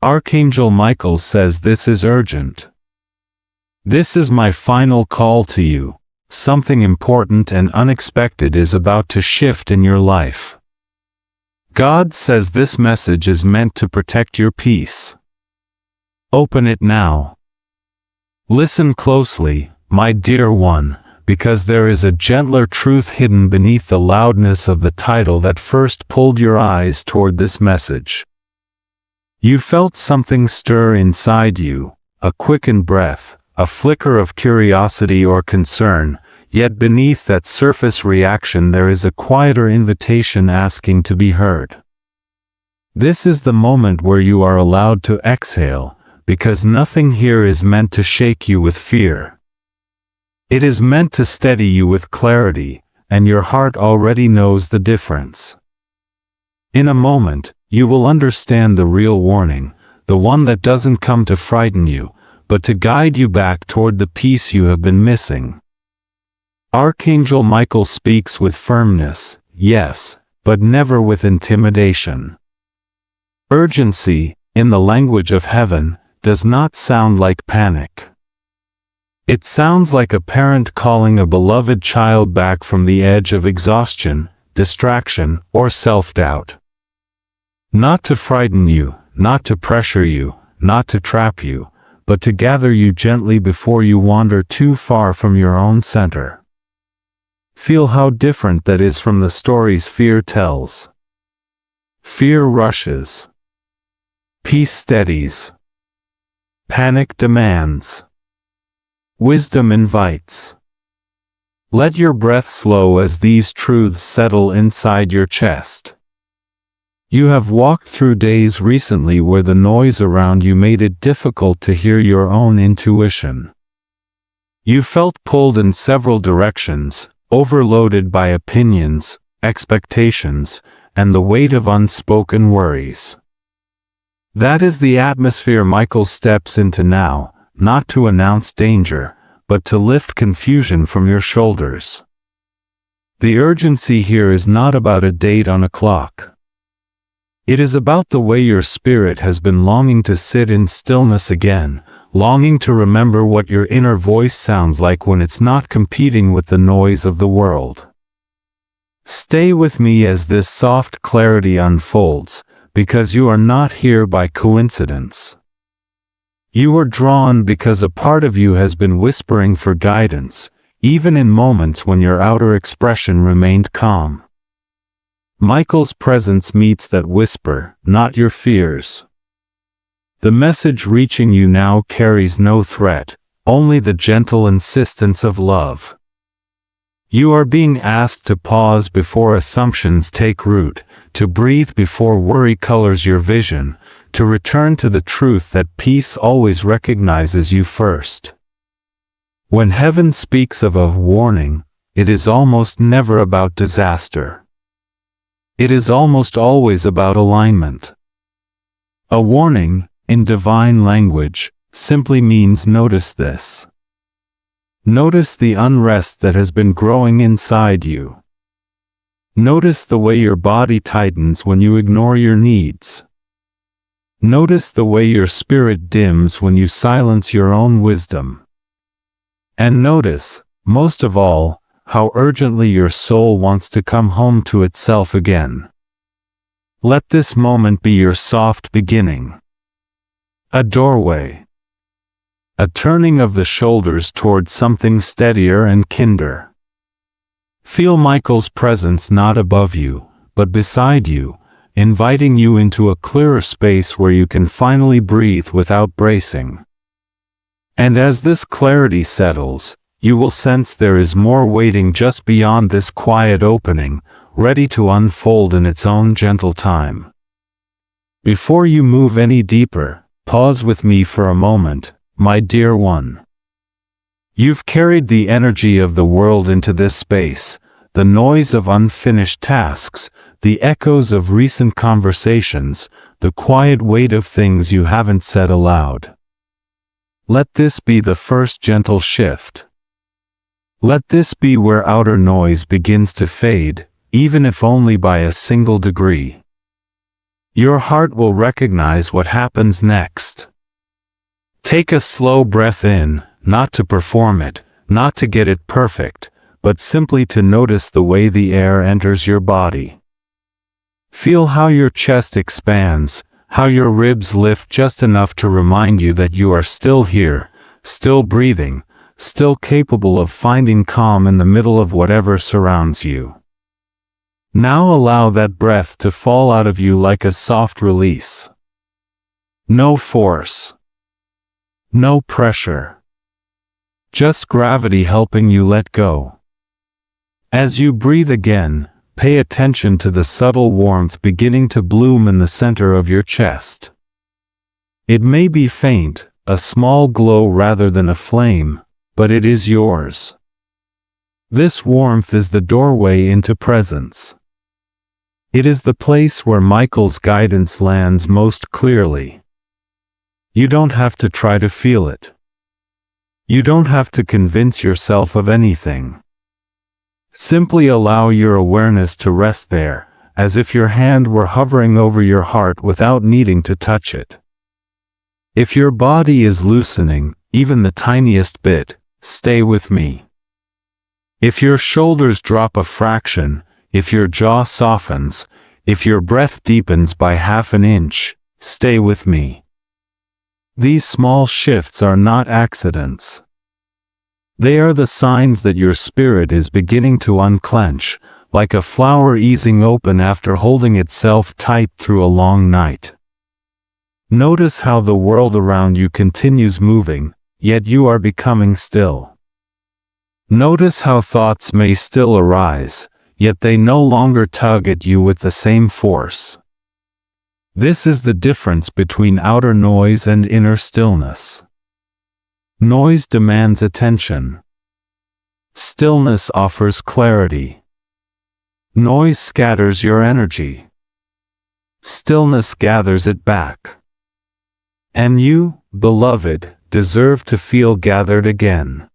Archangel Michael says this is urgent. This is my final call to you. Something important and unexpected is about to shift in your life. God says this message is meant to protect your peace. Open it now. Listen closely, my dear one, because there is a gentler truth hidden beneath the loudness of the title that first pulled your eyes toward this message. You felt something stir inside you, a quickened breath, a flicker of curiosity or concern, yet beneath that surface reaction there is a quieter invitation asking to be heard. This is the moment where you are allowed to exhale, because nothing here is meant to shake you with fear. It is meant to steady you with clarity, and your heart already knows the difference. In a moment, you will understand the real warning, the one that doesn't come to frighten you, but to guide you back toward the peace you have been missing. Archangel Michael speaks with firmness, yes, but never with intimidation. Urgency, in the language of heaven, does not sound like panic. It sounds like a parent calling a beloved child back from the edge of exhaustion, distraction, or self-doubt. Not to frighten you, not to pressure you, not to trap you, but to gather you gently before you wander too far from your own center. Feel how different that is from the stories fear tells. Fear rushes. Peace steadies. Panic demands. Wisdom invites. Let your breath slow as these truths settle inside your chest. You have walked through days recently where the noise around you made it difficult to hear your own intuition. You felt pulled in several directions, overloaded by opinions, expectations, and the weight of unspoken worries. That is the atmosphere Michael steps into now, not to announce danger, but to lift confusion from your shoulders. The urgency here is not about a date on a clock. It is about the way your spirit has been longing to sit in stillness again, longing to remember what your inner voice sounds like when it's not competing with the noise of the world. Stay with me as this soft clarity unfolds, because you are not here by coincidence. You are drawn because a part of you has been whispering for guidance, even in moments when your outer expression remained calm. Michael's presence meets that whisper, not your fears. The message reaching you now carries no threat, only the gentle insistence of love. You are being asked to pause before assumptions take root, to breathe before worry colors your vision, to return to the truth that peace always recognizes you first. When heaven speaks of a warning, it is almost never about disaster. It is almost always about alignment. A warning, in divine language, simply means notice this. Notice the unrest that has been growing inside you. Notice the way your body tightens when you ignore your needs. Notice the way your spirit dims when you silence your own wisdom. And notice, most of all, how urgently your soul wants to come home to itself again. Let this moment be your soft beginning. A doorway. A turning of the shoulders toward something steadier and kinder. Feel Michael's presence not above you, but beside you, inviting you into a clearer space where you can finally breathe without bracing. And as this clarity settles, you will sense there is more waiting just beyond this quiet opening, ready to unfold in its own gentle time. Before you move any deeper, pause with me for a moment, my dear one. You've carried the energy of the world into this space, the noise of unfinished tasks, the echoes of recent conversations, the quiet weight of things you haven't said aloud. Let this be the first gentle shift. Let this be where outer noise begins to fade, even if only by a single degree. Your heart will recognize what happens next. Take a slow breath in, not to perform it, not to get it perfect, but simply to notice the way the air enters your body. Feel how your chest expands, how your ribs lift just enough to remind you that you are still here, still breathing, still capable of finding calm in the middle of whatever surrounds you. Now allow that breath to fall out of you like a soft release. No force. No pressure. Just gravity helping you let go. As you breathe again, pay attention to the subtle warmth beginning to bloom in the center of your chest. It may be faint, a small glow rather than a flame, but it is yours. This warmth is the doorway into presence. It is the place where Michael's guidance lands most clearly. You don't have to try to feel it. You don't have to convince yourself of anything. Simply allow your awareness to rest there, as if your hand were hovering over your heart without needing to touch it. If your body is loosening, even the tiniest bit, stay with me. If your shoulders drop a fraction, if your jaw softens, if your breath deepens by half an inch, stay with me. These small shifts are not accidents. They are the signs that your spirit is beginning to unclench, like a flower easing open after holding itself tight through a long night. Notice how the world around you continues moving, yet you are becoming still. Notice how thoughts may still arise, yet they no longer tug at you with the same force. This is the difference between outer noise and inner stillness. Noise demands attention. Stillness offers clarity. Noise scatters your energy. Stillness gathers it back. And you, beloved, deserve to feel gathered again.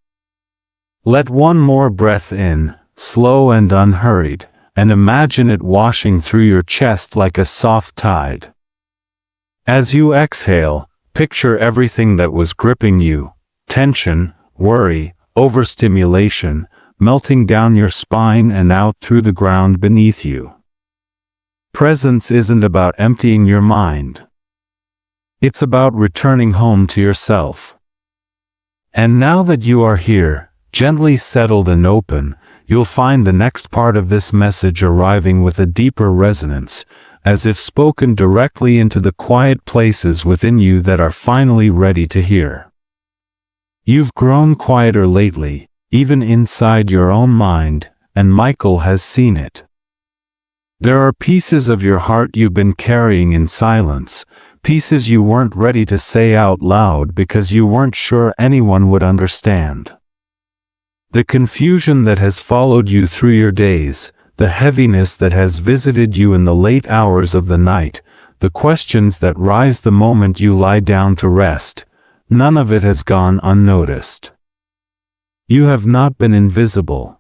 Let one more breath in, slow and unhurried, and imagine it washing through your chest like a soft tide. As you exhale, picture everything that was gripping you, tension, worry, overstimulation, melting down your spine and out through the ground beneath you. Presence isn't about emptying your mind. It's about returning home to yourself. And now that you are here, gently settled and open, you'll find the next part of this message arriving with a deeper resonance, as if spoken directly into the quiet places within you that are finally ready to hear. You've grown quieter lately, even inside your own mind, and Michael has seen it. There are pieces of your heart you've been carrying in silence, pieces you weren't ready to say out loud because you weren't sure anyone would understand. The confusion that has followed you through your days, the heaviness that has visited you in the late hours of the night, the questions that rise the moment you lie down to rest, none of it has gone unnoticed. You have not been invisible.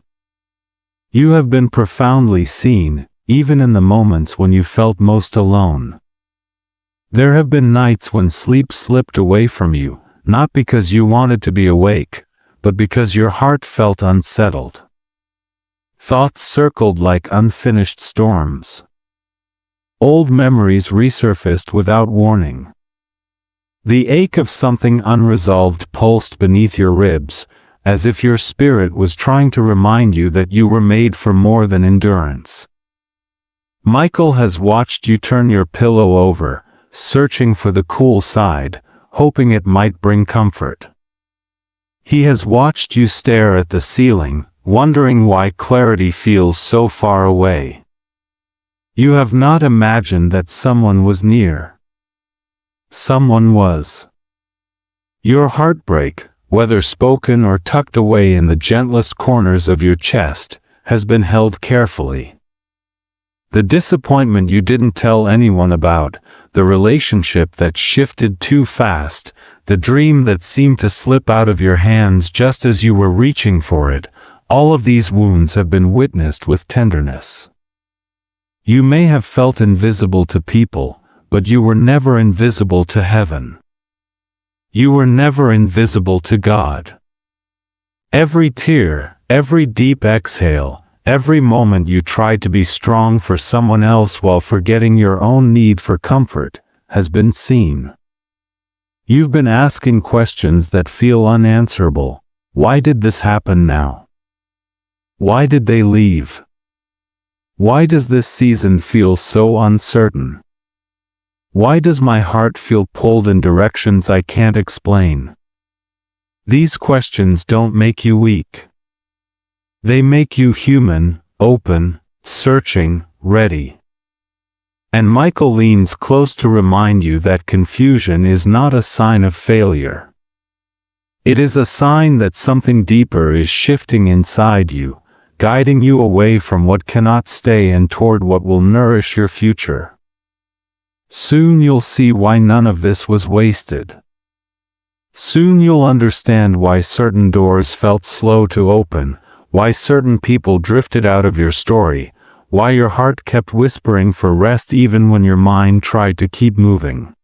You have been profoundly seen, even in the moments when you felt most alone. There have been nights when sleep slipped away from you, not because you wanted to be awake, but because your heart felt unsettled. Thoughts circled like unfinished storms. Old memories resurfaced without warning. The ache of something unresolved pulsed beneath your ribs, as if your spirit was trying to remind you that you were made for more than endurance. Michael has watched you turn your pillow over, searching for the cool side, hoping it might bring comfort. He has watched you stare at the ceiling, wondering why clarity feels so far away. You have not imagined that someone was near. Someone was. Your heartbreak, whether spoken or tucked away in the gentlest corners of your chest, has been held carefully. The disappointment you didn't tell anyone about, the relationship that shifted too fast, the dream that seemed to slip out of your hands just as you were reaching for it, all of these wounds have been witnessed with tenderness. You may have felt invisible to people, but you were never invisible to heaven. You were never invisible to God. Every tear, every deep exhale, every moment you tried to be strong for someone else while forgetting your own need for comfort, has been seen. You've been asking questions that feel unanswerable. Why did this happen now? Why did they leave? Why does this season feel so uncertain? Why does my heart feel pulled in directions I can't explain? These questions don't make you weak. They make you human, open, searching, ready. And Michael leans close to remind you that confusion is not a sign of failure. It is a sign that something deeper is shifting inside you, guiding you away from what cannot stay and toward what will nourish your future. Soon you'll see why none of this was wasted. Soon you'll understand why certain doors felt slow to open, why certain people drifted out of your story, why your heart kept whispering for rest even when your mind tried to keep moving.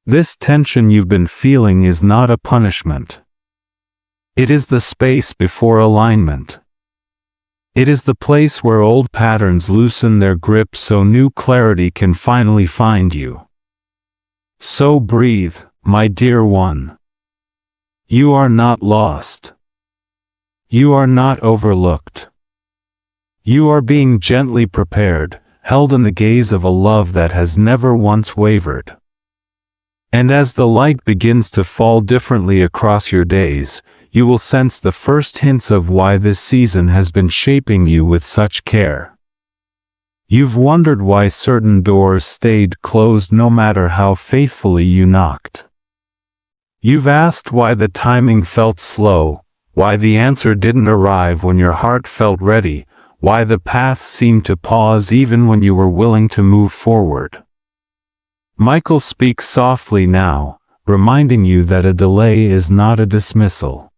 This tension you've been feeling is not a punishment. It is the space before alignment. It is the place where old patterns loosen their grip so new clarity can finally find you. So breathe, my dear one. You are not lost. You are not overlooked. You are being gently prepared, held in the gaze of a love that has never once wavered. And as the light begins to fall differently across your days, you will sense the first hints of why this season has been shaping you with such care. You've wondered why certain doors stayed closed no matter how faithfully you knocked. You've asked why the timing felt slow, why the answer didn't arrive when your heart felt ready, why the path seemed to pause even when you were willing to move forward. Michael speaks softly now, reminding you that a delay is not a dismissal.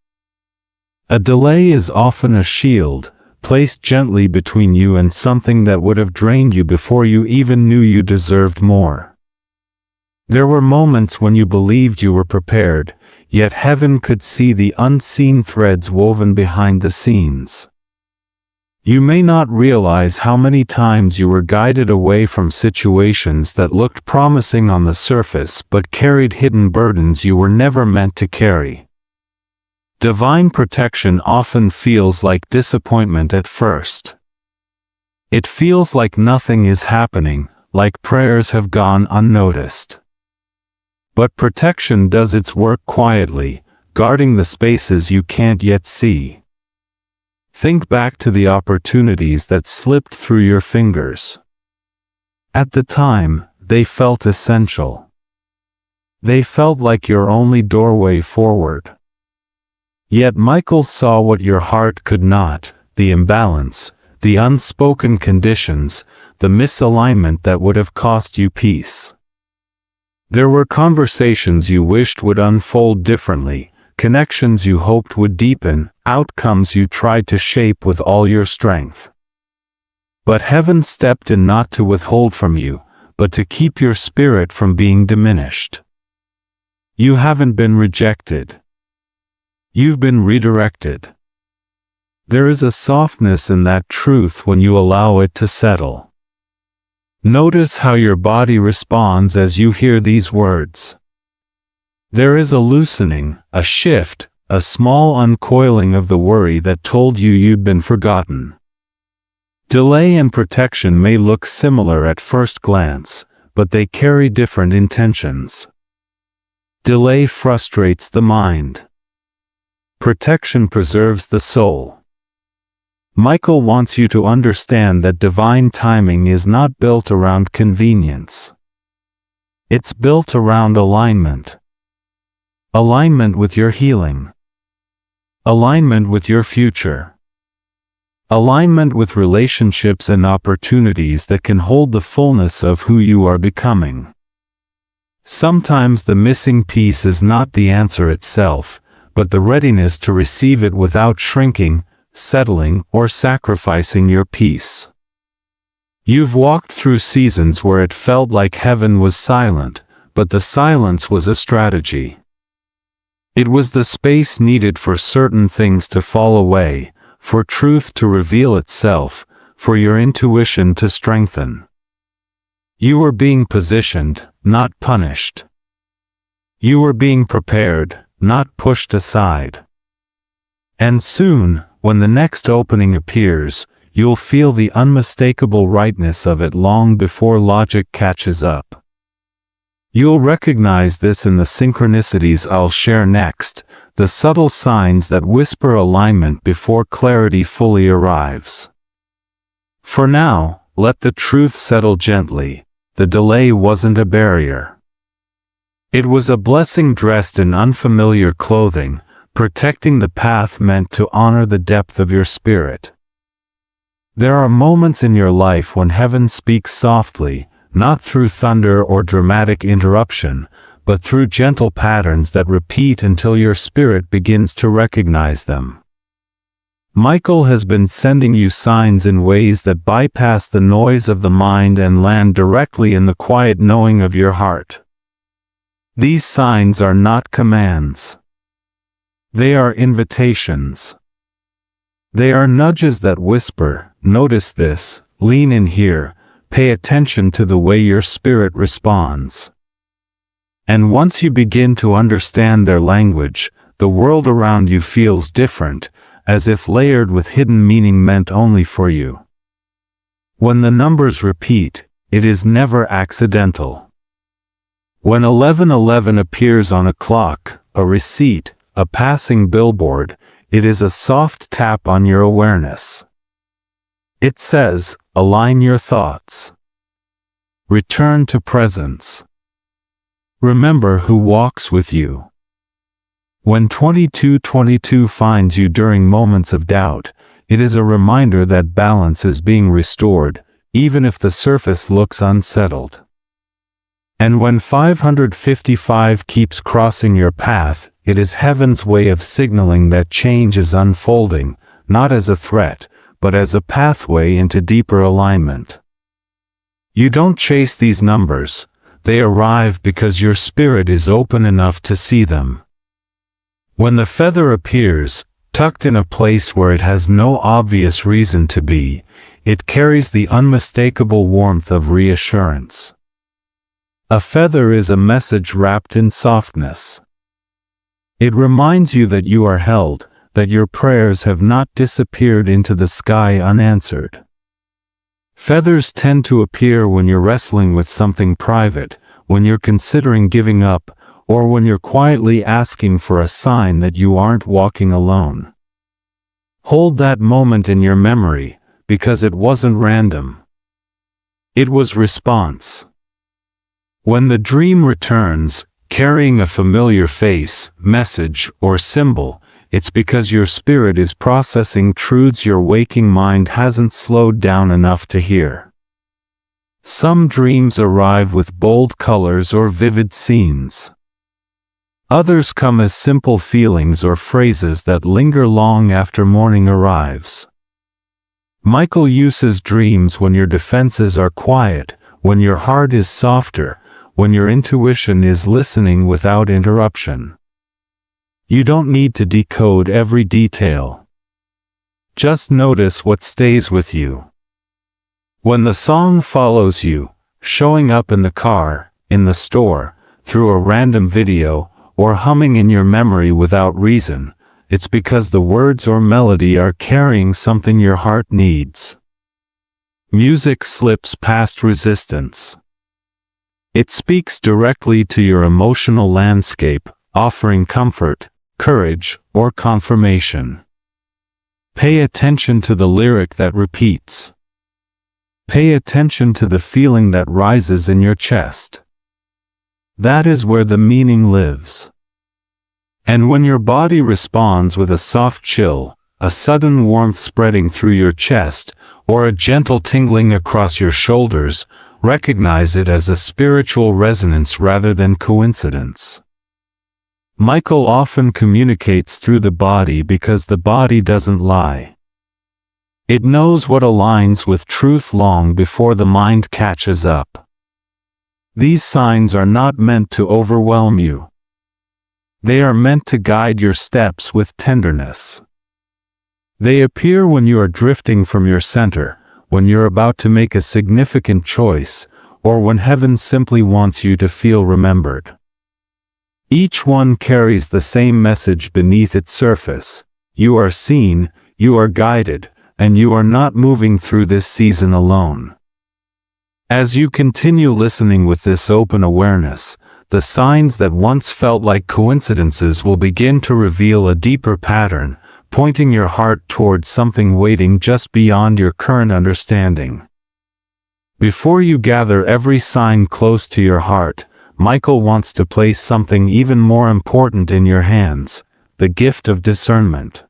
A delay is often a shield, placed gently between you and something that would have drained you before you even knew you deserved more. There were moments when you believed you were prepared, yet heaven could see the unseen threads woven behind the scenes. You may not realize how many times you were guided away from situations that looked promising on the surface but carried hidden burdens you were never meant to carry. Divine protection often feels like disappointment at first. It feels like nothing is happening, like prayers have gone unnoticed. But protection does its work quietly, guarding the spaces you can't yet see. Think back to the opportunities that slipped through your fingers. At the time, they felt essential. They felt like your only doorway forward. Yet Michael saw what your heart could not, the imbalance, the unspoken conditions, the misalignment that would have cost you peace. There were conversations you wished would unfold differently, connections you hoped would deepen, outcomes you tried to shape with all your strength. But heaven stepped in not to withhold from you, but to keep your spirit from being diminished. You haven't been rejected. You've been redirected. There is a softness in that truth when you allow it to settle. Notice how your body responds as you hear these words. There is a loosening, a shift, a small uncoiling of the worry that told you you'd been forgotten. Delay and protection may look similar at first glance, but they carry different intentions. Delay frustrates the mind. Protection preserves the soul. Michael wants you to understand that divine timing is not built around convenience. It's built around alignment. Alignment with your healing. Alignment with your future. Alignment with relationships and opportunities that can hold the fullness of who you are becoming. Sometimes the missing piece is not the answer itself, but the readiness to receive it without shrinking, settling, or sacrificing your peace. You've walked through seasons where it felt like heaven was silent, but the silence was a strategy. It was the space needed for certain things to fall away, for truth to reveal itself, for your intuition to strengthen. You were being positioned, not punished. You were being prepared, not pushed aside. And soon, when the next opening appears, you'll feel the unmistakable rightness of it long before logic catches up. You'll recognize this in the synchronicities I'll share next, the subtle signs that whisper alignment before clarity fully arrives. For now, let the truth settle gently. The delay wasn't a barrier. It was a blessing dressed in unfamiliar clothing, protecting the path meant to honor the depth of your spirit. There are moments in your life when heaven speaks softly, not through thunder or dramatic interruption, but through gentle patterns that repeat until your spirit begins to recognize them. Michael has been sending you signs in ways that bypass the noise of the mind and land directly in the quiet knowing of your heart. These signs are not commands. They are invitations. They are nudges that whisper, "Notice this, lean in here, pay attention to the way your spirit responds." And once you begin to understand their language, the world around you feels different, as if layered with hidden meaning meant only for you. When the numbers repeat, it is never accidental. When 1111 appears on a clock, a receipt, a passing billboard, it is a soft tap on your awareness. It says, align your thoughts. Return to presence. Remember who walks with you. When 2222 finds you during moments of doubt, it is a reminder that balance is being restored, even if the surface looks unsettled. And when 555 keeps crossing your path, it is heaven's way of signaling that change is unfolding, not as a threat, but as a pathway into deeper alignment. You don't chase these numbers, they arrive because your spirit is open enough to see them. When the feather appears, tucked in a place where it has no obvious reason to be, it carries the unmistakable warmth of reassurance. A feather is a message wrapped in softness. It reminds you that you are held, that your prayers have not disappeared into the sky unanswered. Feathers tend to appear when you're wrestling with something private, when you're considering giving up, or when you're quietly asking for a sign that you aren't walking alone. Hold that moment in your memory, because it wasn't random. It was response. When the dream returns, carrying a familiar face, message, or symbol, it's because your spirit is processing truths your waking mind hasn't slowed down enough to hear. Some dreams arrive with bold colors or vivid scenes. Others come as simple feelings or phrases that linger long after morning arrives. Michael uses dreams when your defenses are quiet, when your heart is softer, when your intuition is listening without interruption. You don't need to decode every detail. Just notice what stays with you. When the song follows you, showing up in the car, in the store, through a random video, or humming in your memory without reason, it's because the words or melody are carrying something your heart needs. Music slips past resistance. It speaks directly to your emotional landscape, offering comfort, courage, or confirmation. Pay attention to the lyric that repeats. Pay attention to the feeling that rises in your chest. That is where the meaning lives. And when your body responds with a soft chill, a sudden warmth spreading through your chest, or a gentle tingling across your shoulders, recognize it as a spiritual resonance rather than coincidence. Michael often communicates through the body because the body doesn't lie. It knows what aligns with truth long before the mind catches up. These signs are not meant to overwhelm you. They are meant to guide your steps with tenderness. They appear when you are drifting from your center, when you're about to make a significant choice, or when heaven simply wants you to feel remembered. Each one carries the same message beneath its surface. You are seen, you are guided, and you are not moving through this season alone. As you continue listening with this open awareness, the signs that once felt like coincidences will begin to reveal a deeper pattern, pointing your heart toward something waiting just beyond your current understanding. Before you gather every sign close to your heart, Michael wants to place something even more important in your hands, the gift of discernment.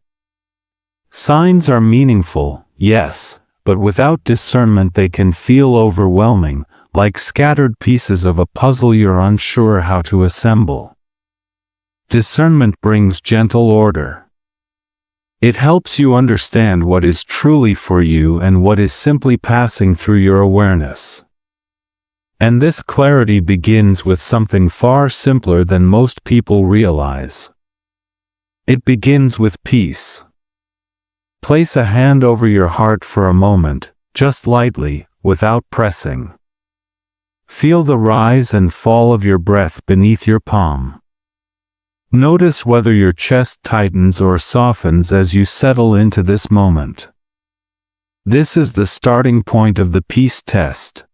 Signs are meaningful, yes, but without discernment they can feel overwhelming, like scattered pieces of a puzzle you're unsure how to assemble. Discernment brings gentle order. It helps you understand what is truly for you and what is simply passing through your awareness. And this clarity begins with something far simpler than most people realize. It begins with peace. Place a hand over your heart for a moment, just lightly, without pressing. Feel the rise and fall of your breath beneath your palm. Notice whether your chest tightens or softens as you settle into this moment. This is the starting point of the peace test.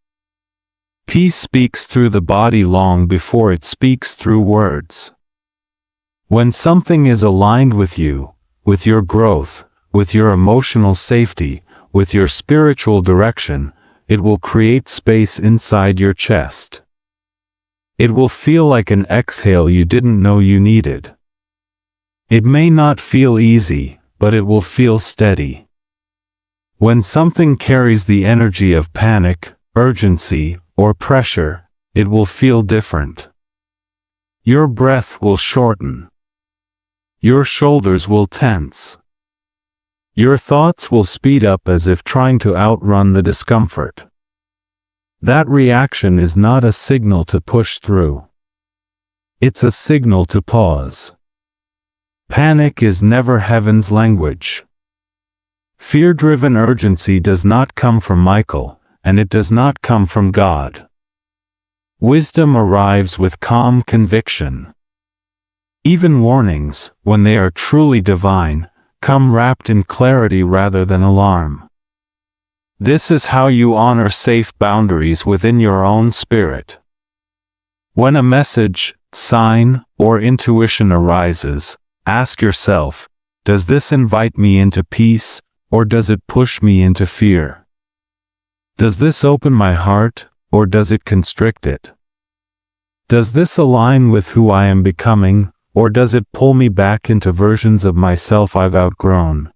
Peace speaks through the body long before it speaks through words. When something is aligned with you, with your growth, with your emotional safety, with your spiritual direction, it will create space inside your chest. It will feel like an exhale you didn't know you needed. It may not feel easy, but it will feel steady. When something carries the energy of panic, urgency, or pressure, it will feel different. Your breath will shorten. Your shoulders will tense. Your thoughts will speed up as if trying to outrun the discomfort. That reaction is not a signal to push through. It's a signal to pause. Panic is never heaven's language. Fear-driven urgency does not come from Michael, and it does not come from God. Wisdom arrives with calm conviction. Even warnings, when they are truly divine, come wrapped in clarity rather than alarm. This is how you honor safe boundaries within your own spirit. When a message, sign, or intuition arises, ask yourself, does this invite me into peace, or does it push me into fear? Does this open my heart, or does it constrict it? Does this align with who I am becoming, or does it pull me back into versions of myself I've outgrown?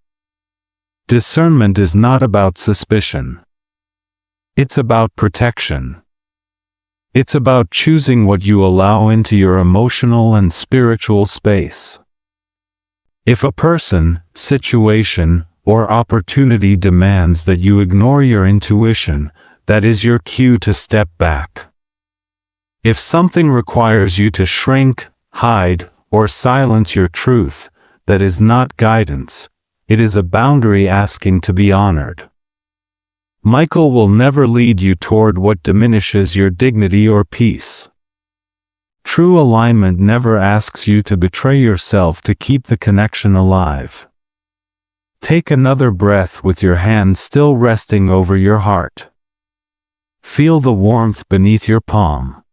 Discernment is not about suspicion. It's about protection. It's about choosing what you allow into your emotional and spiritual space. If a person, situation, or opportunity demands that you ignore your intuition, that is your cue to step back. If something requires you to shrink, hide, or silence your truth, that is not guidance. It is a boundary asking to be honored. Michael will never lead you toward what diminishes your dignity or peace. True alignment never asks you to betray yourself to keep the connection alive. Take another breath with your hand still resting over your heart. Feel the warmth beneath your palm.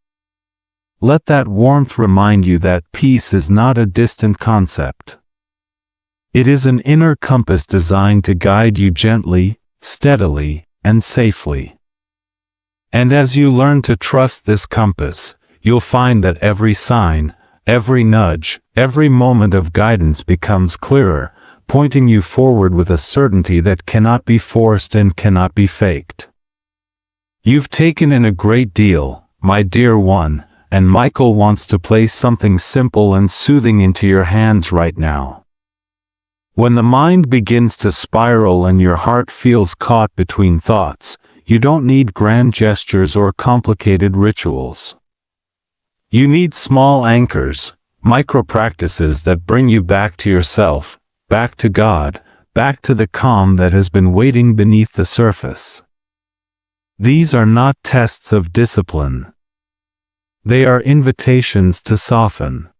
Let that warmth remind you that peace is not a distant concept. It is an inner compass designed to guide you gently, steadily, and safely. And as you learn to trust this compass, you'll find that every sign, every nudge, every moment of guidance becomes clearer, pointing you forward with a certainty that cannot be forced and cannot be faked. You've taken in a great deal, my dear one, and Michael wants to place something simple and soothing into your hands right now. When the mind begins to spiral and your heart feels caught between thoughts, you don't need grand gestures or complicated rituals. You need small anchors, micro-practices that bring you back to yourself, back to God, back to the calm that has been waiting beneath the surface. These are not tests of discipline. They are invitations to soften.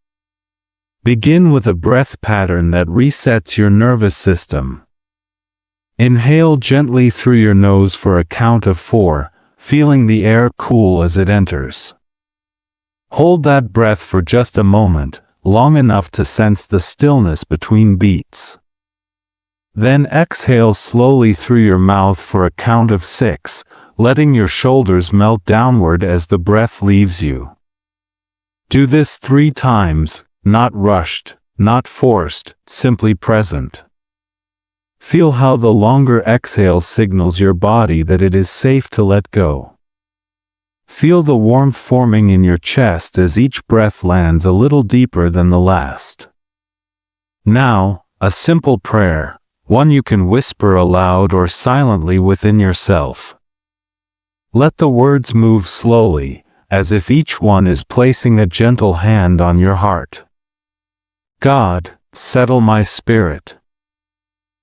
Begin with a breath pattern that resets your nervous system. Inhale gently through your nose for a count of 4, feeling the air cool as it enters. Hold that breath for just a moment, long enough to sense the stillness between beats. Then exhale slowly through your mouth for a count of 6, letting your shoulders melt downward as the breath leaves you. Do this 3 times, not rushed, not forced, simply present. Feel how the longer exhale signals your body that it is safe to let go. Feel the warmth forming in your chest as each breath lands a little deeper than the last. Now, a simple prayer, one you can whisper aloud or silently within yourself. Let the words move slowly, as if each one is placing a gentle hand on your heart. God, settle my spirit.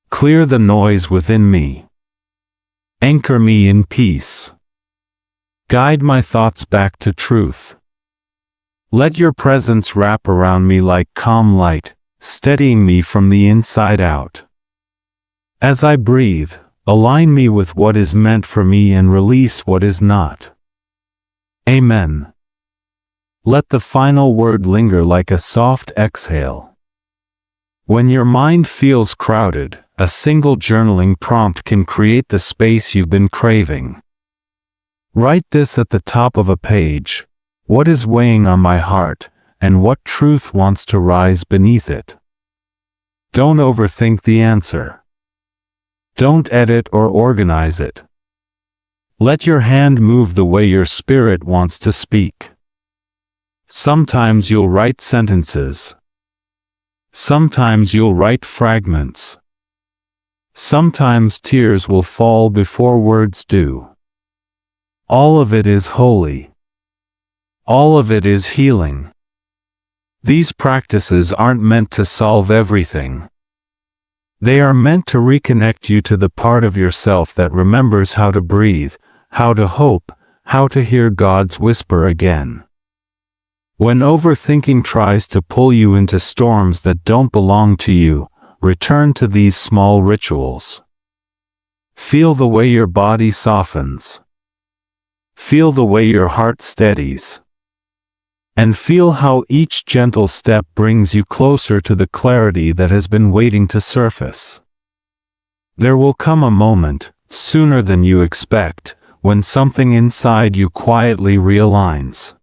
Clear the noise within me. Anchor me in peace. Guide my thoughts back to truth. Let your presence wrap around me like calm light, steadying me from the inside out. As I breathe, align me with what is meant for me and release what is not. Amen. Let the final word linger like a soft exhale. When your mind feels crowded, a single journaling prompt can create the space you've been craving. Write this at the top of a page: what is weighing on my heart, and what truth wants to rise beneath it. Don't overthink the answer. Don't edit or organize it. Let your hand move the way your spirit wants to speak. Sometimes you'll write sentences. Sometimes you'll write fragments. Sometimes tears will fall before words do. All of it is holy. All of it is healing. These practices aren't meant to solve everything. They are meant to reconnect you to the part of yourself that remembers how to breathe, how to hope, how to hear God's whisper again. When overthinking tries to pull you into storms that don't belong to you, return to these small rituals. Feel the way your body softens. Feel the way your heart steadies. And feel how each gentle step brings you closer to the clarity that has been waiting to surface. There will come a moment, sooner than you expect, when something inside you quietly realigns.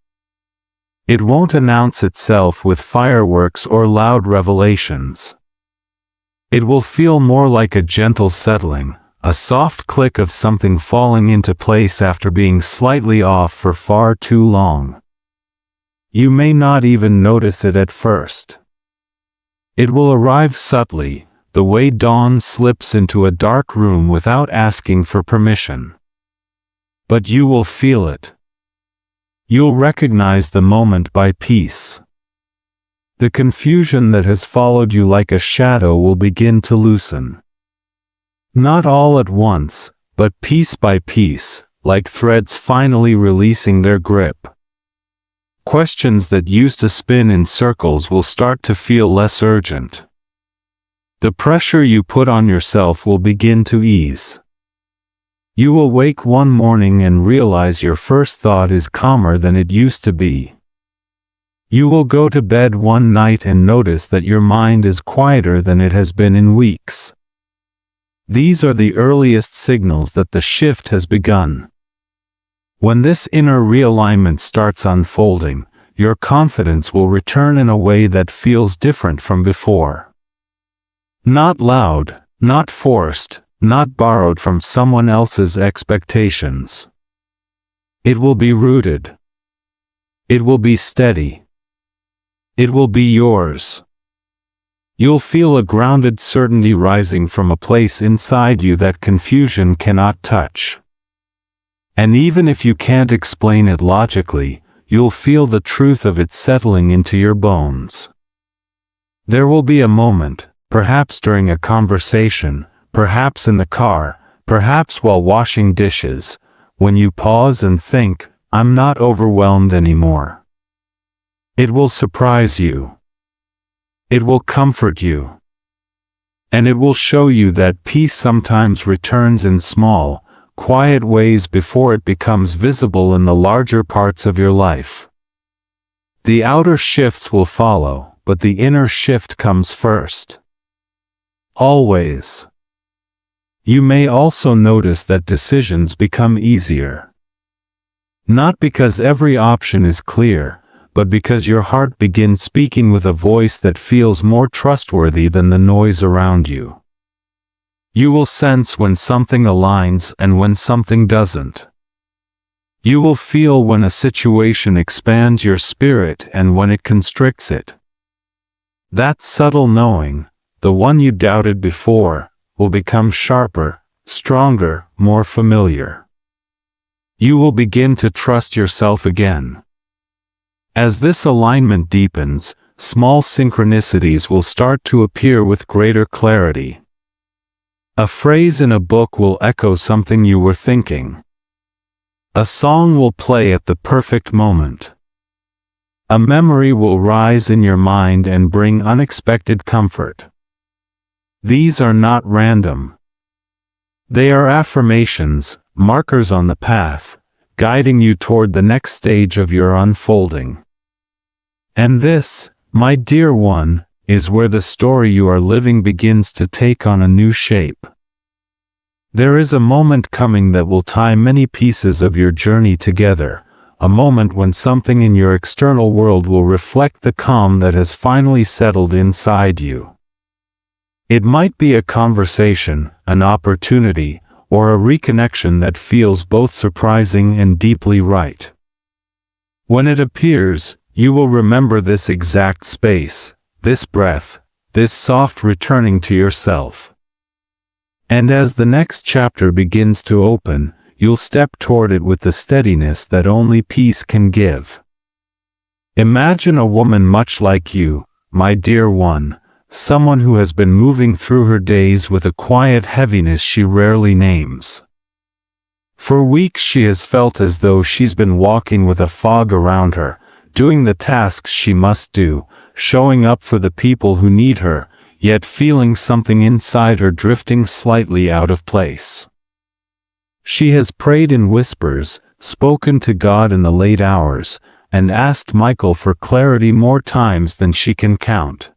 It won't announce itself with fireworks or loud revelations. It will feel more like a gentle settling, a soft click of something falling into place after being slightly off for far too long. You may not even notice it at first. It will arrive subtly, the way dawn slips into a dark room without asking for permission. But you will feel it. You'll recognize the moment by piece. The confusion that has followed you like a shadow will begin to loosen. Not all at once, but piece by piece, like threads finally releasing their grip. Questions that used to spin in circles will start to feel less urgent. The pressure you put on yourself will begin to ease. You will wake one morning and realize your first thought is calmer than it used to be. You will go to bed one night and notice that your mind is quieter than it has been in weeks. These are the earliest signals that the shift has begun. When this inner realignment starts unfolding, your confidence will return in a way that feels different from before. Not loud, not forced, not borrowed from someone else's expectations. It will be rooted. It will be steady. It will be yours. You'll feel a grounded certainty rising from a place inside you that confusion cannot touch. And even if you can't explain it logically, you'll feel the truth of it settling into your bones. There will be a moment, perhaps during a conversation, perhaps in the car, perhaps while washing dishes, when you pause and think, I'm not overwhelmed anymore. It will surprise you. It will comfort you. And it will show you that peace sometimes returns in small, quiet ways before it becomes visible in the larger parts of your life. The outer shifts will follow, but the inner shift comes first. Always. You may also notice that decisions become easier. Not because every option is clear, but because your heart begins speaking with a voice that feels more trustworthy than the noise around you. You will sense when something aligns and when something doesn't. You will feel when a situation expands your spirit and when it constricts it. That subtle knowing, the one you doubted before, will become sharper, stronger, more familiar. You will begin to trust yourself again. As this alignment deepens, small synchronicities will start to appear with greater clarity. A phrase in a book will echo something you were thinking. A song will play at the perfect moment. A memory will rise in your mind and bring unexpected comfort. These are not random. They are affirmations, markers on the path, guiding you toward the next stage of your unfolding. And this, my dear one, is where the story you are living begins to take on a new shape. There is a moment coming that will tie many pieces of your journey together, a moment when something in your external world will reflect the calm that has finally settled inside you. It might be a conversation, an opportunity, or a reconnection that feels both surprising and deeply right. When it appears, you will remember this exact space, this breath, this soft returning to yourself. And as the next chapter begins to open, you'll step toward it with the steadiness that only peace can give. Imagine a woman much like you, my dear one, someone who has been moving through her days with a quiet heaviness she rarely names. For weeks she has felt as though she's been walking with a fog around her, doing the tasks she must do, showing up for the people who need her, yet feeling something inside her drifting slightly out of place. She has prayed in whispers, spoken to God in the late hours, and asked Michael for clarity more times than she can count.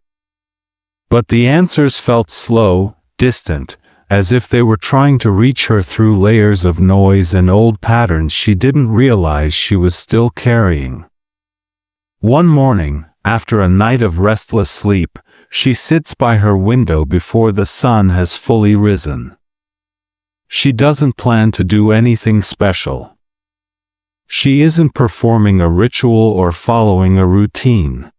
But the answers felt slow, distant, as if they were trying to reach her through layers of noise and old patterns she didn't realize she was still carrying. One morning, after a night of restless sleep, she sits by her window before the sun has fully risen. She doesn't plan to do anything special. She isn't performing a ritual or following a routine.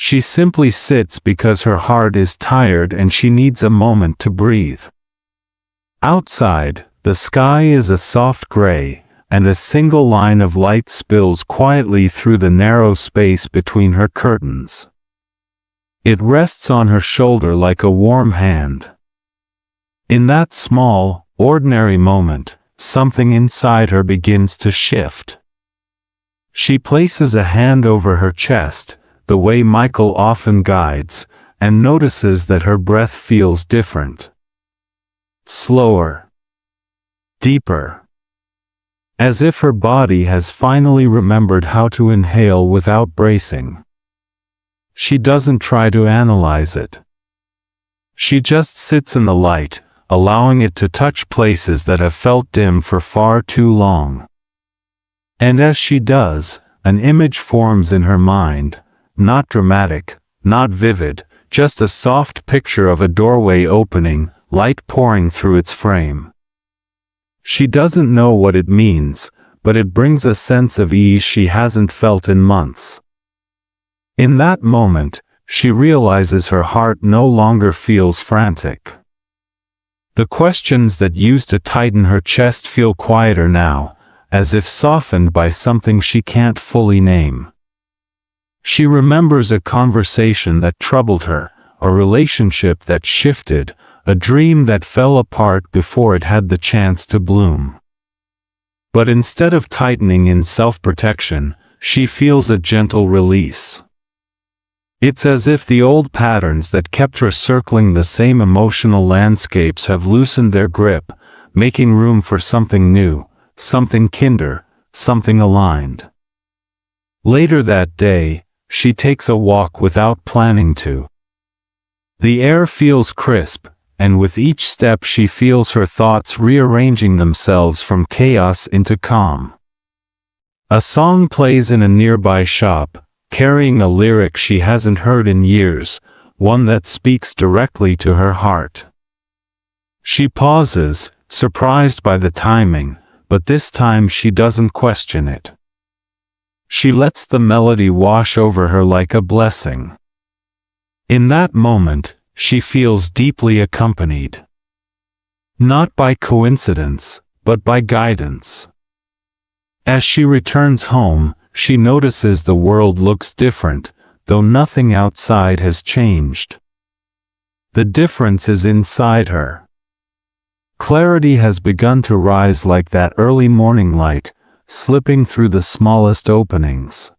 She simply sits because her heart is tired and she needs a moment to breathe. Outside, the sky is a soft gray, and a single line of light spills quietly through the narrow space between her curtains. It rests on her shoulder like a warm hand. In that small, ordinary moment, something inside her begins to shift. She places a hand over her chest, the way Michael often guides, and notices that her breath feels different. Slower. Deeper. As if her body has finally remembered how to inhale without bracing. She doesn't try to analyze it. She just sits in the light, allowing it to touch places that have felt dim for far too long. And as she does, an image forms in her mind, not dramatic, not vivid, just a soft picture of a doorway opening, light pouring through its frame. She doesn't know what it means, but it brings a sense of ease she hasn't felt in months. In that moment, she realizes her heart no longer feels frantic. The questions that used to tighten her chest feel quieter now, as if softened by something she can't fully name. She remembers a conversation that troubled her, a relationship that shifted, a dream that fell apart before it had the chance to bloom. But instead of tightening in self-protection, she feels a gentle release. It's as if the old patterns that kept her circling the same emotional landscapes have loosened their grip, making room for something new, something kinder, something aligned. Later that day, she takes a walk without planning to. The air feels crisp, and with each step she feels her thoughts rearranging themselves from chaos into calm. A song plays in a nearby shop, carrying a lyric she hasn't heard in years, one that speaks directly to her heart. She pauses, surprised by the timing, but this time she doesn't question it. She lets the melody wash over her like a blessing. In that moment, she feels deeply accompanied. Not by coincidence, but by guidance. As she returns home, she notices the world looks different, though nothing outside has changed. The difference is inside her. Clarity has begun to rise like that early morning light, slipping through the smallest openings.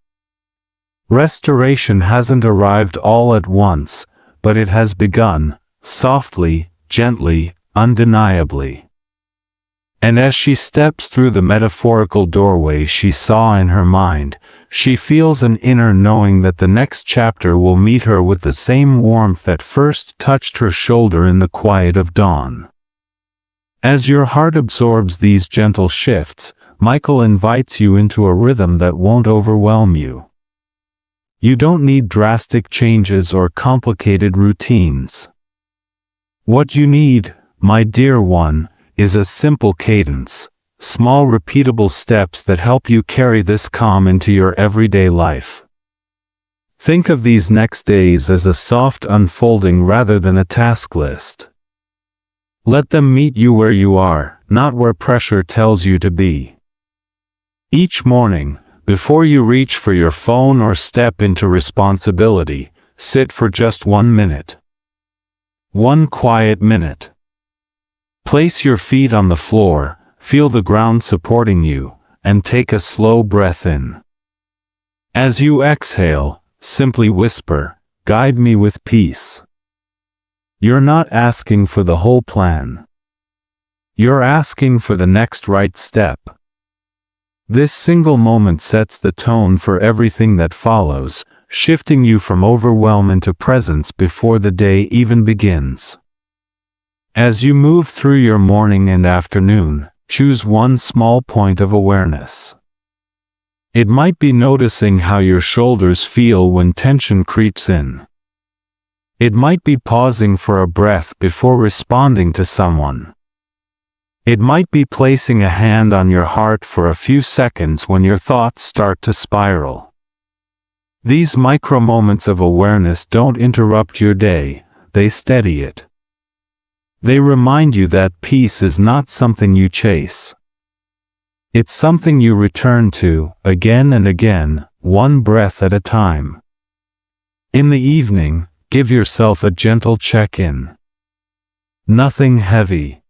Restoration hasn't arrived all at once, but it has begun, softly, gently, undeniably. And as she steps through the metaphorical doorway she saw in her mind, she feels an inner knowing that the next chapter will meet her with the same warmth that first touched her shoulder in the quiet of dawn. As your heart absorbs these gentle shifts, Michael invites you into a rhythm that won't overwhelm you. You don't need drastic changes or complicated routines. What you need, my dear one, is a simple cadence, small repeatable steps that help you carry this calm into your everyday life. Think of these next days as a soft unfolding rather than a task list. Let them meet you where you are, not where pressure tells you to be. Each morning, before you reach for your phone or step into responsibility, sit for just 1 minute. 1 quiet minute. Place your feet on the floor, feel the ground supporting you, and take a slow breath in. As you exhale, simply whisper, "Guide me with peace." You're not asking for the whole plan. You're asking for the next right step. This single moment sets the tone for everything that follows, shifting you from overwhelm into presence before the day even begins. As you move through your morning and afternoon, choose one small point of awareness. It might be noticing how your shoulders feel when tension creeps in. It might be pausing for a breath before responding to someone. It might be placing a hand on your heart for a few seconds when your thoughts start to spiral. These micro moments of awareness don't interrupt your day, they steady it. They remind you that peace is not something you chase. It's something you return to, again and again, one breath at a time. In the evening, give yourself a gentle check-in. Nothing heavy.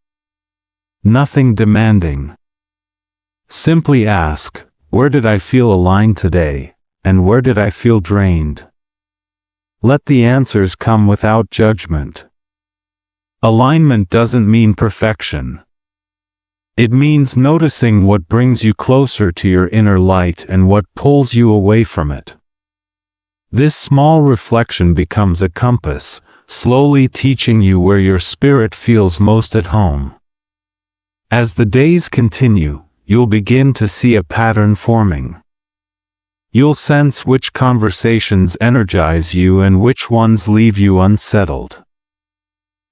Nothing demanding. Simply ask, where did I feel aligned today, and where did I feel drained? Let the answers come without judgment. Alignment doesn't mean perfection. It means noticing what brings you closer to your inner light and what pulls you away from it. This small reflection becomes a compass, slowly teaching you where your spirit feels most at home. As the days continue, you'll begin to see a pattern forming. You'll sense which conversations energize you and which ones leave you unsettled.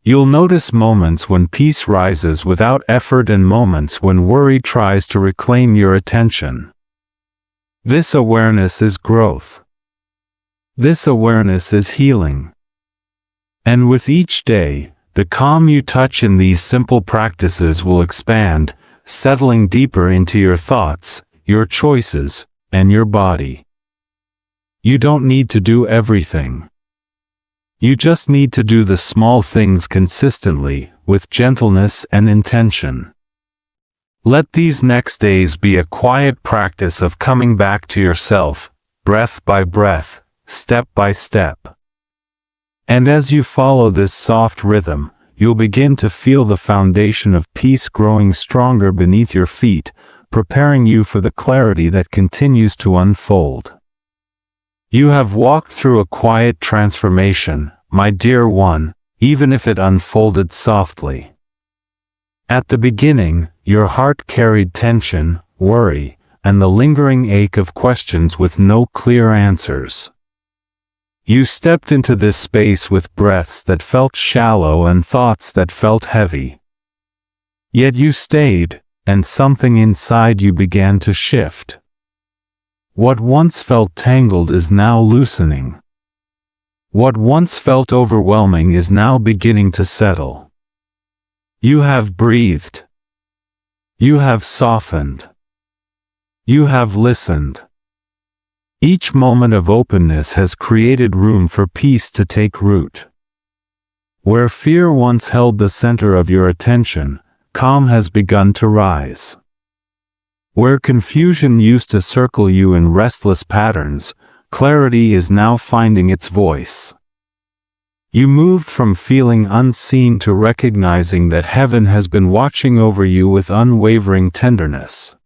You'll notice moments when peace rises without effort and moments when worry tries to reclaim your attention. This awareness is growth. This awareness is healing. And with each day, the calm you touch in these simple practices will expand, settling deeper into your thoughts, your choices, and your body. You don't need to do everything. You just need to do the small things consistently, with gentleness and intention. Let these next days be a quiet practice of coming back to yourself, breath by breath, step by step. And as you follow this soft rhythm, you'll begin to feel the foundation of peace growing stronger beneath your feet, preparing you for the clarity that continues to unfold. You have walked through a quiet transformation, my dear one, even if it unfolded softly. At the beginning, your heart carried tension, worry, and the lingering ache of questions with no clear answers. You stepped into this space with breaths that felt shallow and thoughts that felt heavy. Yet you stayed, and something inside you began to shift. What once felt tangled is now loosening. What once felt overwhelming is now beginning to settle. You have breathed. You have softened. You have listened. Each moment of openness has created room for peace to take root. Where fear once held the center of your attention, calm has begun to rise. Where confusion used to circle you in restless patterns, clarity is now finding its voice. You moved from feeling unseen to recognizing that heaven has been watching over you with unwavering tenderness.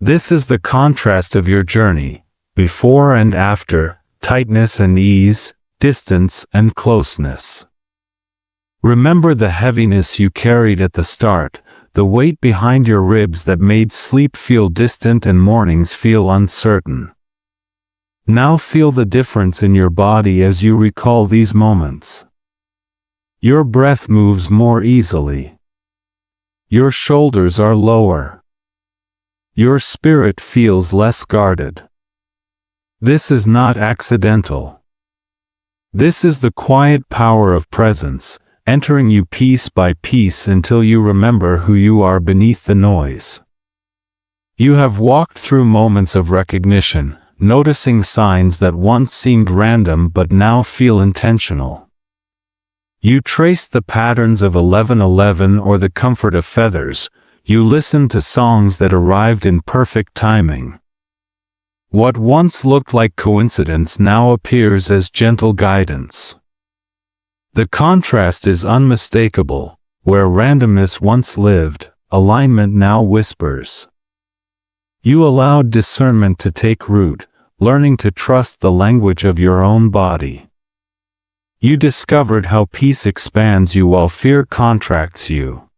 This is the contrast of your journey. Before and after, tightness and ease, distance and closeness. Remember the heaviness you carried at the start, the weight behind your ribs that made sleep feel distant and mornings feel uncertain. Now feel the difference in your body as you recall these moments. Your breath moves more easily. Your shoulders are lower. Your spirit feels less guarded. This is not accidental. This is the quiet power of presence, entering you piece by piece until you remember who you are beneath the noise. You have walked through moments of recognition, noticing signs that once seemed random but now feel intentional. You traced the patterns of 11:11 or the comfort of feathers. You listened to songs that arrived in perfect timing. What once looked like coincidence now appears as gentle guidance. The contrast is unmistakable. Where randomness once lived, alignment now whispers. You allowed discernment to take root, learning to trust the language of your own body. You discovered how peace expands you while fear contracts you.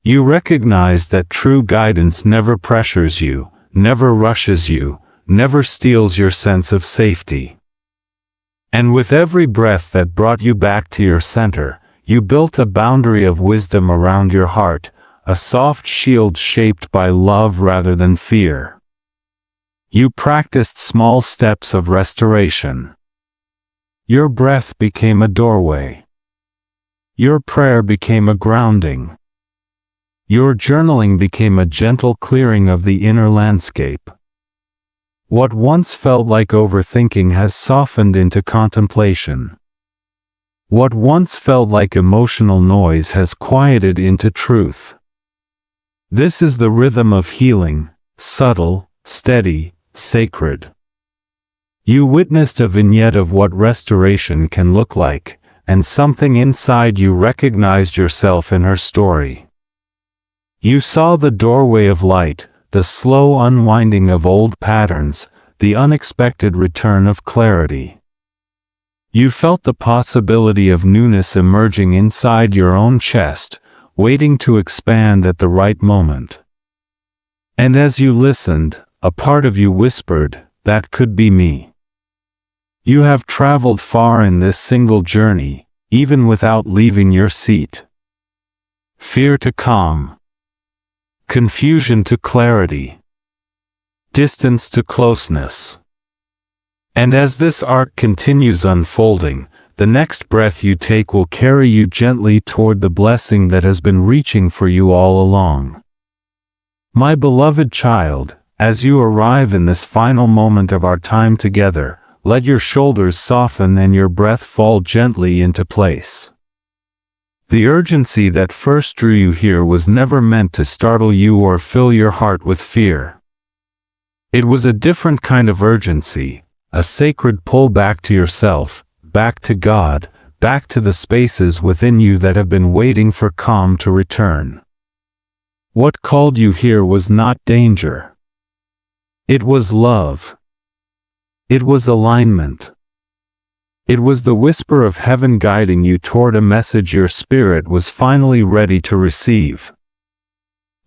You recognized that true guidance never pressures you, never rushes you, never steals your sense of safety. And with every breath that brought you back to your center, you built a boundary of wisdom around your heart, a soft shield shaped by love rather than fear. You practiced small steps of restoration. Your breath became a doorway. Your prayer became a grounding. Your journaling became a gentle clearing of the inner landscape. What once felt like overthinking has softened into contemplation. What once felt like emotional noise has quieted into truth. This is the rhythm of healing, subtle, steady, sacred. You witnessed a vignette of what restoration can look like, and something inside you recognized yourself in her story. You saw the doorway of light, the slow unwinding of old patterns, the unexpected return of clarity. You felt the possibility of newness emerging inside your own chest, waiting to expand at the right moment. And as you listened, a part of you whispered, "That could be me." You have traveled far in this single journey, even without leaving your seat. Fear to calm. Confusion to clarity. Distance to closeness. And as this arc continues unfolding, the next breath you take will carry you gently toward the blessing that has been reaching for you all along. My beloved child, as you arrive in this final moment of our time together, let your shoulders soften and your breath fall gently into place. The urgency that first drew you here was never meant to startle you or fill your heart with fear. It was a different kind of urgency, a sacred pull back to yourself, back to God, back to the spaces within you that have been waiting for calm to return. What called you here was not danger. It was love. It was alignment. It was the whisper of heaven guiding you toward a message your spirit was finally ready to receive.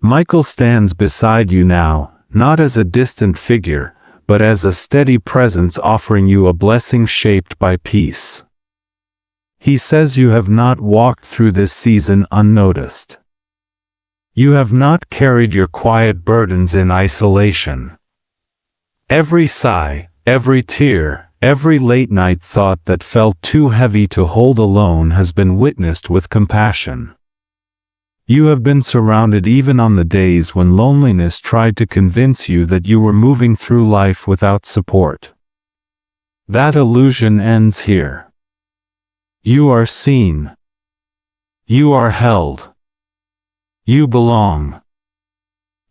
Michael stands beside you now, not as a distant figure, but as a steady presence offering you a blessing shaped by peace. He says you have not walked through this season unnoticed. You have not carried your quiet burdens in isolation. Every sigh, every tear, every late-night thought that felt too heavy to hold alone has been witnessed with compassion. You have been surrounded even on the days when loneliness tried to convince you that you were moving through life without support. That illusion ends here. You are seen. You are held. You belong.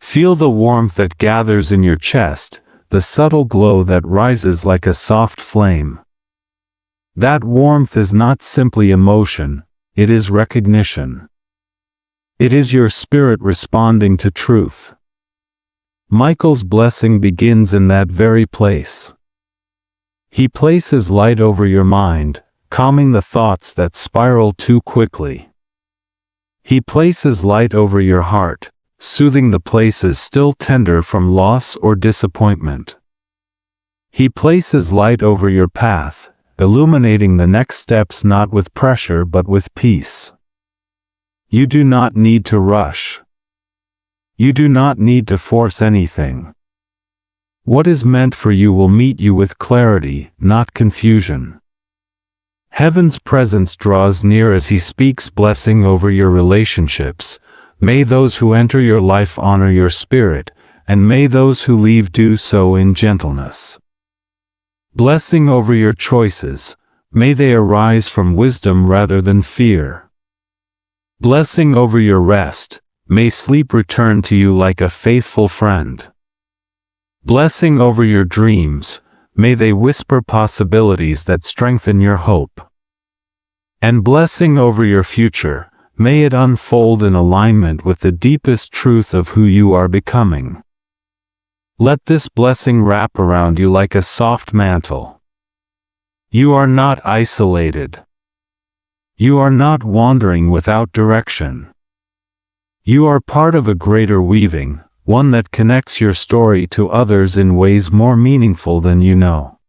Feel the warmth that gathers in your chest, the subtle glow that rises like a soft flame. That warmth is not simply emotion, it is recognition. It is your spirit responding to truth. Michael's blessing begins in that very place. He places light over your mind, calming the thoughts that spiral too quickly. He places light over your heart, soothing the places still tender from loss or disappointment. He places light over your path, illuminating the next steps not with pressure but with peace. You do not need to rush. You do not need to force anything. What is meant for you will meet you with clarity, not confusion. Heaven's presence draws near as He speaks blessing over your relationships. May those who enter your life honor your spirit, and may those who leave do so in gentleness. Blessing over your choices, may they arise from wisdom rather than fear. Blessing over your rest, may sleep return to you like a faithful friend. Blessing over your dreams, may they whisper possibilities that strengthen your hope. And blessing over your future, may it unfold in alignment with the deepest truth of who you are becoming. Let this blessing wrap around you like a soft mantle. You are not isolated. You are not wandering without direction. You are part of a greater weaving, one that connects your story to others in ways more meaningful than you know.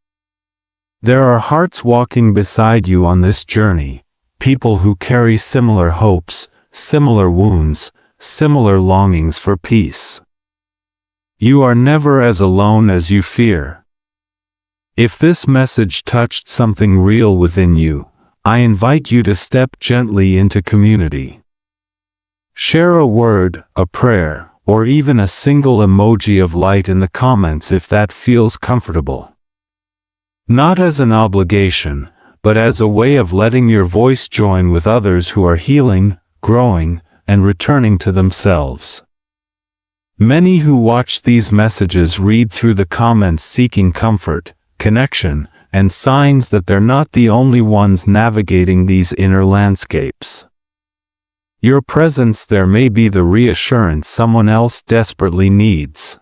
There are hearts walking beside you on this journey, people who carry similar hopes, similar wounds, similar longings for peace. You are never as alone as you fear. If this message touched something real within you, I invite you to step gently into community. Share a word, a prayer, or even a single emoji of light in the comments if that feels comfortable. Not as an obligation, but as a way of letting your voice join with others who are healing, growing, and returning to themselves. Many who watch these messages read through the comments seeking comfort, connection, and signs that they're not the only ones navigating these inner landscapes. Your presence there may be the reassurance someone else desperately needs.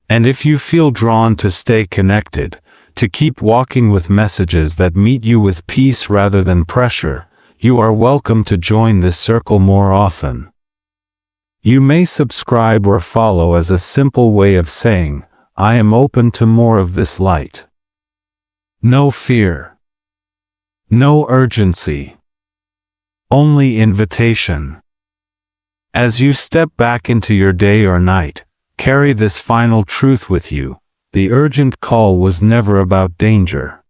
And if you feel drawn to stay connected, to keep walking with messages that meet you with peace rather than pressure, you are welcome to join this circle more often. You may subscribe or follow as a simple way of saying, I am open to more of this light. No fear. No urgency. Only invitation. As you step back into your day or night, carry this final truth with you. the urgent call was never about danger.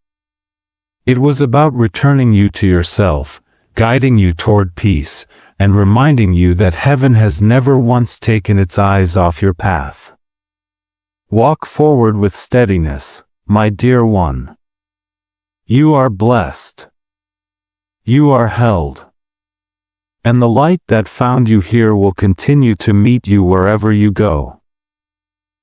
It was about returning you to yourself, guiding you toward peace, and reminding you that heaven has never once taken its eyes off your path. Walk forward with steadiness, my dear one. You are blessed. You are held. And the light that found you here will continue to meet you wherever you go.